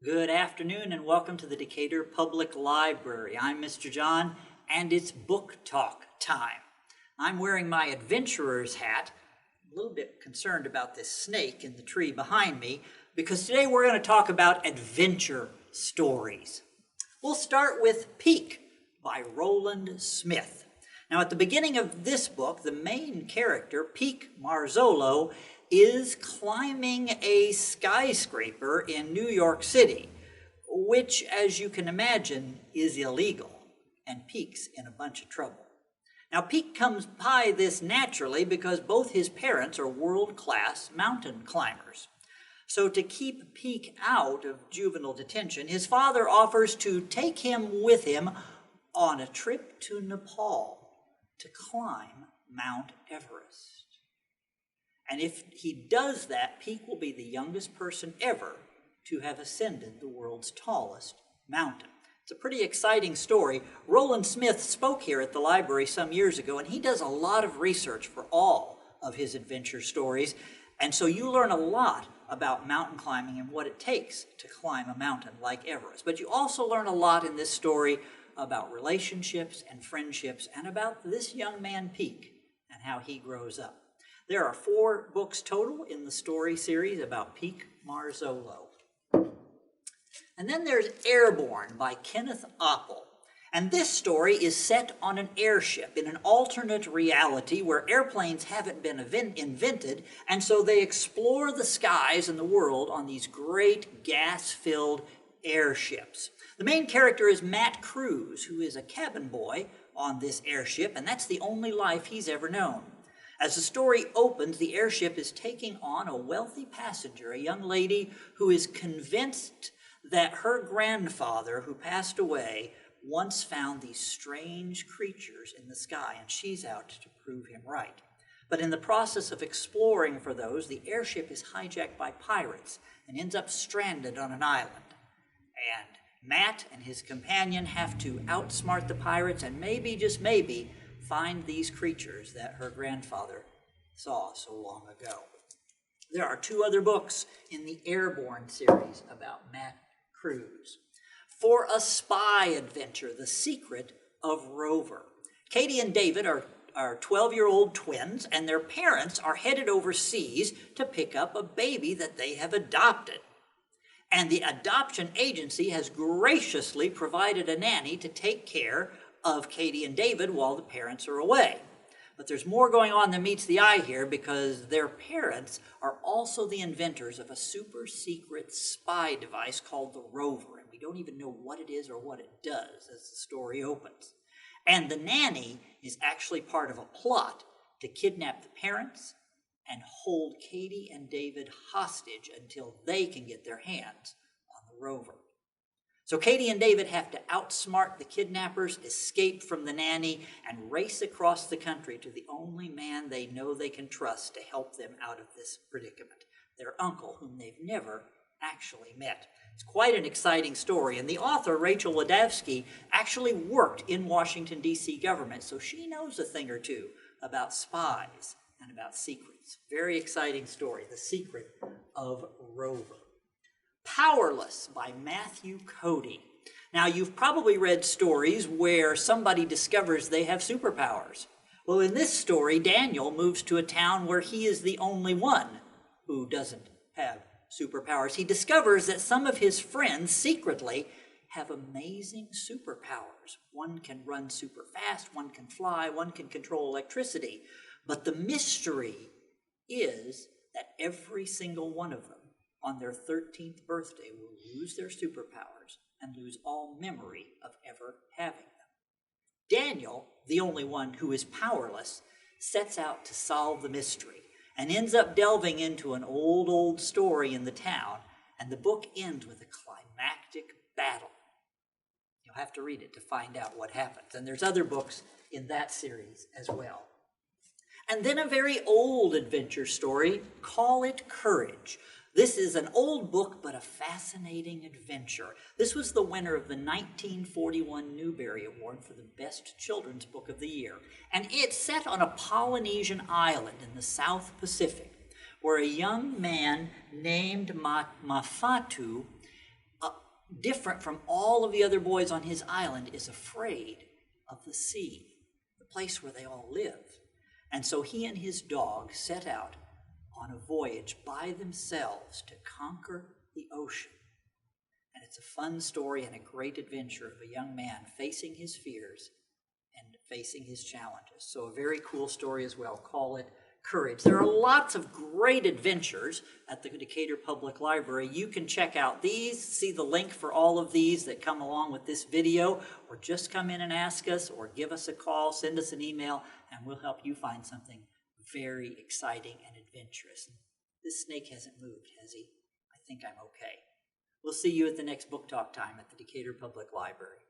Good afternoon and welcome to the Decatur Public Library. I'm Mr. John and it's book talk time. I'm wearing my adventurer's hat, a little bit concerned about this snake in the tree behind me because today we're going to talk about adventure stories. We'll start with Peak by Roland Smith. Now at the beginning of this book, the main character, Peak Marzolo, is climbing a skyscraper in New York City, which, as you can imagine, is illegal, and Peak's in a bunch of trouble. Now, Peak comes by this naturally because both his parents are world-class mountain climbers. So to keep Peak out of juvenile detention, his father offers to take him with him on a trip to Nepal to climb Mount Everest. And if he does that, Peak will be the youngest person ever to have ascended the world's tallest mountain. It's a pretty exciting story. Roland Smith spoke here at the library some years ago, and he does a lot of research for all of his adventure stories. And so you learn a lot about mountain climbing and what it takes to climb a mountain like Everest. But you also learn a lot in this story about relationships and friendships and about this young man, Peak, and how he grows up. There are 4 books total in the story series about Peak Marzolo. And then there's Airborne by Kenneth Oppel. And this story is set on an airship in an alternate reality where airplanes haven't been invented, and so they explore the skies and the world on these great gas-filled airships. The main character is Matt Cruz, who is a cabin boy on this airship, and that's the only life he's ever known. As the story opens, the airship is taking on a wealthy passenger, a young lady who is convinced that her grandfather, who passed away, once found these strange creatures in the sky, and she's out to prove him right. But in the process of exploring for those, the airship is hijacked by pirates and ends up stranded on an island. And Matt and his companion have to outsmart the pirates and maybe, just maybe, find these creatures that her grandfather saw so long ago. There are 2 other books in the Airborne series about Matt Cruz. For a Spy Adventure, The Secret of Rover. Katie and David are 12-year-old twins, and their parents are headed overseas to pick up a baby that they have adopted. And the adoption agency has graciously provided a nanny to take care of Katie and David while the parents are away. But there's more going on than meets the eye here because their parents are also the inventors of a super secret spy device called the Rover, and we don't even know what it is or what it does as the story opens. And the nanny is actually part of a plot to kidnap the parents and hold Katie and David hostage until they can get their hands on the Rover. So Katie and David have to outsmart the kidnappers, escape from the nanny, and race across the country to the only man they know they can trust to help them out of this predicament, their uncle, whom they've never actually met. It's quite an exciting story, and the author, Rachel Wadavsky, actually worked in Washington, D.C. government, so she knows a thing or two about spies and about secrets. Very exciting story, The Secret of Rover. Powerless by Matthew Cody. Now, you've probably read stories where somebody discovers they have superpowers. Well, in this story, Daniel moves to a town where he is the only one who doesn't have superpowers. He discovers that some of his friends secretly have amazing superpowers. One can run super fast, one can fly, one can control electricity. But the mystery is that every single one of them on their 13th birthday will lose their superpowers and lose all memory of ever having them. Daniel, the only one who is powerless, sets out to solve the mystery and ends up delving into an old story in the town, and the book ends with a climactic battle. You'll have to read it to find out what happens. And there's other books in that series as well. And then a very old adventure story, Call It Courage. This is an old book, but a fascinating adventure. This was the winner of the 1941 Newbery Award for the Best Children's Book of the Year. And it's set on a Polynesian island in the South Pacific, where a young man named Mafatu different from all of the other boys on his island, is afraid of the sea, the place where they all live. And so he and his dog set out on a voyage by themselves to conquer the ocean. And it's a fun story and a great adventure of a young man facing his fears and facing his challenges. So a very cool story as well. Call it Courage. There are lots of great adventures at the Decatur Public Library. You can check out these, see the link for all of these that come along with this video, or just come in and ask us, or give us a call, send us an email, and we'll help you find something very exciting and adventurous. This snake hasn't moved, has he? I think I'm okay. We'll see you at the next book talk time at the Decatur Public Library.